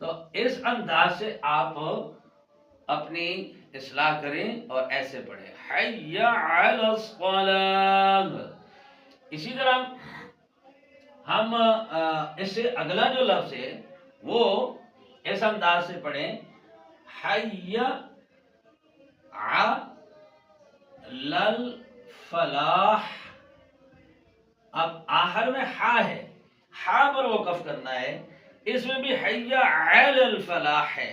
تو اس انداز سے آپ اپنی اصلاح کریں اور ایسے پڑھیں حی علی الصلاۃ. اسی طرح ہم اس سے اگلا جو لفظ ہے وہ اس انداز سے پڑھیں حی علی الفلاح. اب آخر میں ہا ہے، ہا پر وقف کرنا ہے. اس میں بھی حی علی الفلاح ہے،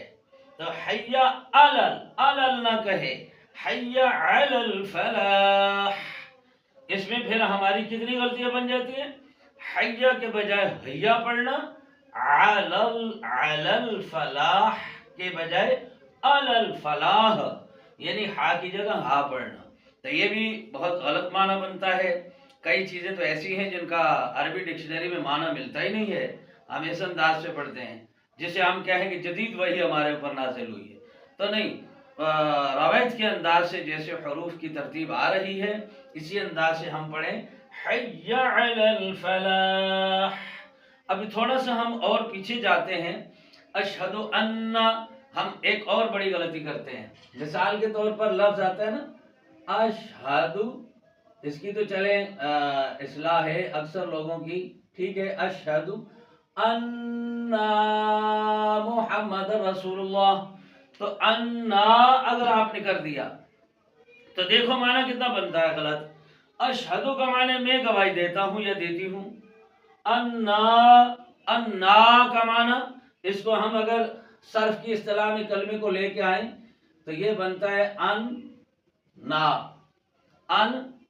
تو حی علل نہ کہے، حی علی الفلاح. اس میں پھر ہماری کتنی غلطیاں بن جاتی ہیں؟ حیا کے بجائے حیا پڑھنا، علی الفلاح کے بجائے علی الفلاح، یعنی ہا کی جگہ ہا پڑھنا. تو یہ بھی بہت غلط معنی بنتا ہے. کئی چیزیں تو ایسی ہیں جن کا عربی ڈکشنری میں معنی ملتا ہی نہیں ہے، ہم اس انداز سے پڑھتے ہیں جسے ہم کہیں کہ جدید وحی ہمارے اوپر نازل ہوئی ہے. تو نہیں، روایت کے انداز سے جیسے حروف کی ترتیب آ رہی ہے اسی انداز سے ہم پڑھیں حی علی الفلاح. ابھی تھوڑا سا ہم اور پیچھے جاتے ہیں. اشہد ان، ہم ایک اور بڑی غلطی کرتے ہیں. مثال کے طور پر لفظ آتا ہے نا اشہد، اس کی تو چلیں اصلاح ہے اکثر لوگوں کی، ٹھیک ہے. اشہد ان محمد رسول اللہ، تو انا اگر آپ نے کر دیا تو دیکھو معنی کتنا بنتا ہے غلط. اشہد کا معنی میں گواہی دیتا ہوں یا دیتی ہوں. انا کا معنی، اس کو ہم اگر صرف کی اصطلاح میں کلمے کو لے کے آئیں تو یہ بنتا ہے ان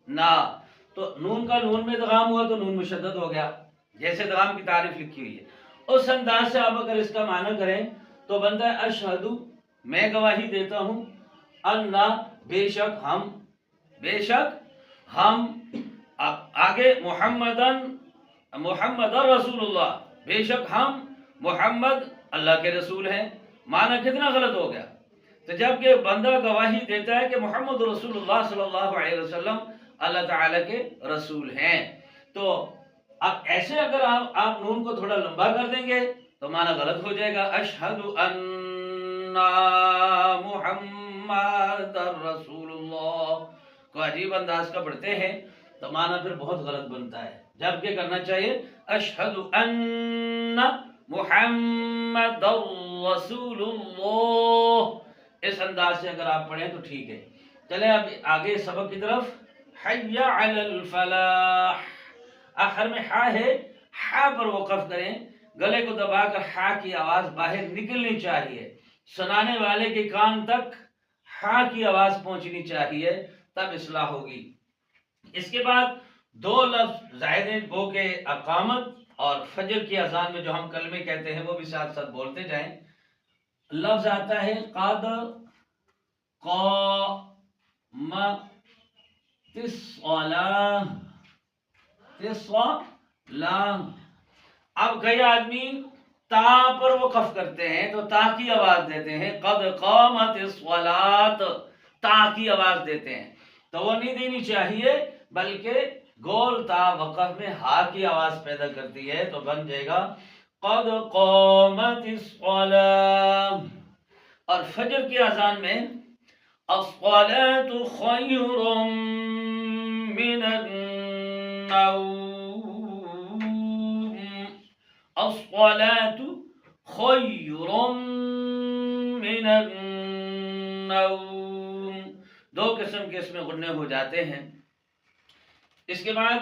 نا. تو نون کا نون میں ادغام ہوا تو نون مشدد ہو گیا، جیسے ادغام کی تعریف لکھی ہوئی ہے. اس انداز سے آپ اگر اس کا معنی کریں تو بنتا ہے اشہد، میں گواہی دیتا ہوں، انا بے شک ہم، بے شک ہم، آگے محمد رسول اللہ، بے شک ہم محمد اللہ کے رسول ہیں. معنی کتنا غلط ہو گیا. تو جب کہ بندہ گواہی دیتا ہے کہ محمد رسول اللہ صلی اللہ علیہ وسلم اللہ تعالی کے رسول ہیں، تو اب ایسے اگر آپ نون کو تھوڑا لمبا کر دیں گے تو معنی غلط ہو جائے گا. اشہد ان محمد رسول اللہ کو عجیب انداز کا پڑھتے ہیں تو معنی پھر بہت غلط بنتا ہے. جبکہ کرنا چاہیے اشہد ان محمد رسول اللہ. اس انداز سے اگر آپ پڑھیں تو ٹھیک ہے. چلیں اب آگے سبق کی طرف. حی علی الفلاح، آخر میں ہا ہے، ہا پر وقف کریں، گلے کو دبا کر ہا کی آواز باہر نکلنی چاہیے، سنانے والے کے کان تک ہا کی آواز پہنچنی چاہیے، تب اصلاح ہوگی. اس کے بعد دو لفظ زائد ہیں، گو کہ اقامت اور فجر کی اذان میں جو ہم کلمے کہتے ہیں وہ بھی ساتھ ساتھ بولتے جائیں. لفظ آتا ہے قد قامت الصلاۃ، اب کئی آدمی تا پر وقف کرتے ہیں تو تا کی آواز دیتے ہیں، قد قامت الصلاۃ، تا کی آواز دیتے ہیں. تو وہ نہیں دینی چاہیے، بلکہ گول تا وقف میں ہا کی آواز پیدا کرتی ہے، تو بن جائے گا قد قامت الصلاۃ. اور فجر کی اذان میں الصلاۃ خیر من النوم، الصلاۃ خیر من النوم. دو قسم کے اس میں غنے ہو جاتے ہیں. اس کے بعد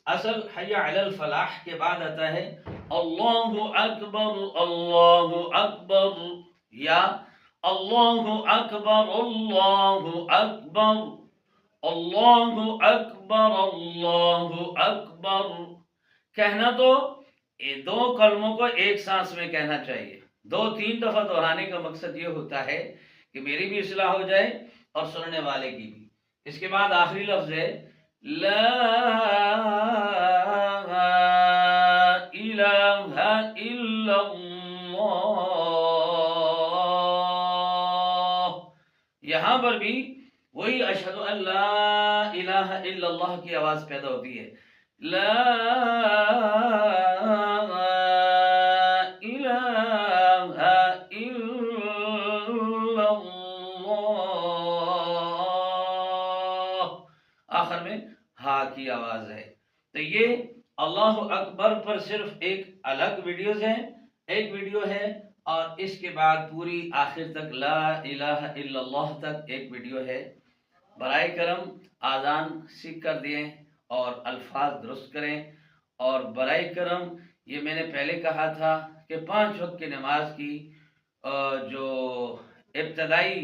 اصل حی علی الفلاح کے بعد آتا ہے اللہ اکبر اللہ اکبر، یا اللہ اکبر اللہ اکبر، اللہ اکبر اللہ اکبر. کہنا تو دو کلموں کو ایک سانس میں کہنا چاہیے. 2-3 دفعہ دہرانے کا مقصد یہ ہوتا ہے کہ میری بھی اصلاح ہو جائے اور سننے والے کی بھی. اس کے بعد آخری لفظ ہے لا الہ الا اللہ. یہاں پر بھی وہی اشہد ان لا الہ الا اللہ کی آواز پیدا ہوتی ہے. لا الہ ہا کی آواز ہے۔ تو یہ اللہ اکبر پر صرف ایک الگ ویڈیوز ہے، ایک ویڈیو ہے، اور اس کے بعد پوری آخر تک لا الہ الا اللہ تک ایک ویڈیو ہے۔ برائے کرم آذان سیکھ کر دیں اور الفاظ درست کریں، اور برائے کرم یہ میں نے پہلے کہا تھا کہ 5 وقت کی نماز کی جو ابتدائی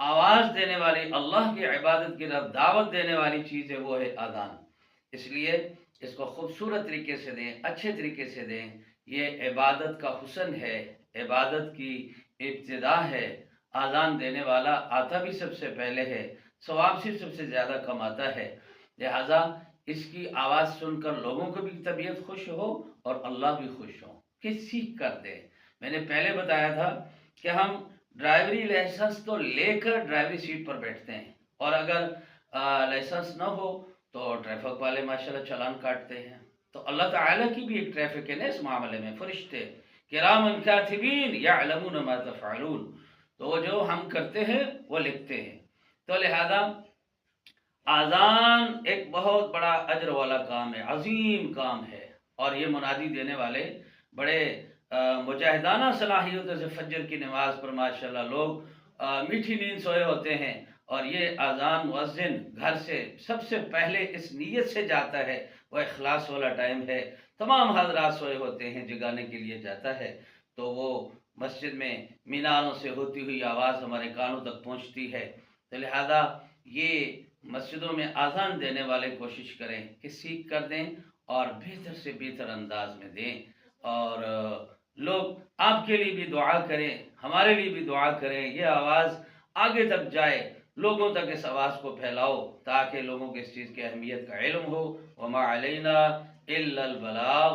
آواز دینے والی، اللہ کی عبادت کی طرف دعوت دینے والی چیز ہے، وہ ہے آذان۔ اس لیے اس کو خوبصورت طریقے سے دیں، اچھے طریقے سے دیں۔ یہ عبادت کا حسن ہے، عبادت کی ابتدا ہے۔ آذان دینے والا آتا بھی سب سے پہلے ہے، ثواب سے سب سے زیادہ کماتا ہے، لہذا اس کی آواز سن کر لوگوں کو بھی طبیعت خوش ہو اور اللہ بھی خوش ہو کہ سیکھ کر دے۔ میں نے پہلے بتایا تھا کہ ہم ڈرائیوری لائسنس تو لے کر ڈرائیوری سیٹ پر بیٹھتے ہیں، اور اگر لائسنس نہ ہو تو ٹریفک والے ماشاءاللہ چلان کاٹتے ہیں۔ تو اللہ تعالیٰ کی بھی ایک ٹریفک ہے نا اس معاملے میں، فرشتے کرامن کاتبین یعلمون ما تفعلون، تو جو ہم کرتے ہیں وہ لکھتے ہیں۔ تو لہذا آذان ایک بہت بڑا اجر والا کام ہے، عظیم کام ہے، اور یہ منادی دینے والے بڑے مجاہدانہ صلاحیتوں سے فجر کی نماز پر ماشاءاللہ لوگ میٹھی نیند سوئے ہوتے ہیں، اور یہ آذان مؤذن گھر سے سب سے پہلے اس نیت سے جاتا ہے، وہ اخلاص والا ٹائم ہے، تمام حضرات سوئے ہوتے ہیں، جگانے کے لیے جاتا ہے، تو وہ مسجد میں میناروں سے ہوتی ہوئی آواز ہمارے کانوں تک پہنچتی ہے۔ تو لہذا یہ مسجدوں میں آذان دینے والے کوشش کریں کہ سیکھ کر دیں اور بہتر سے بہتر انداز میں دیں، اور لوگ آپ کے لیے بھی دعا کریں، ہمارے لیے بھی دعا کریں، یہ آواز آگے تک جائے، لوگوں تک اس آواز کو پھیلاؤ تاکہ لوگوں کو اس چیز کی اہمیت کا علم ہو۔ وما علینا الا البلاغ۔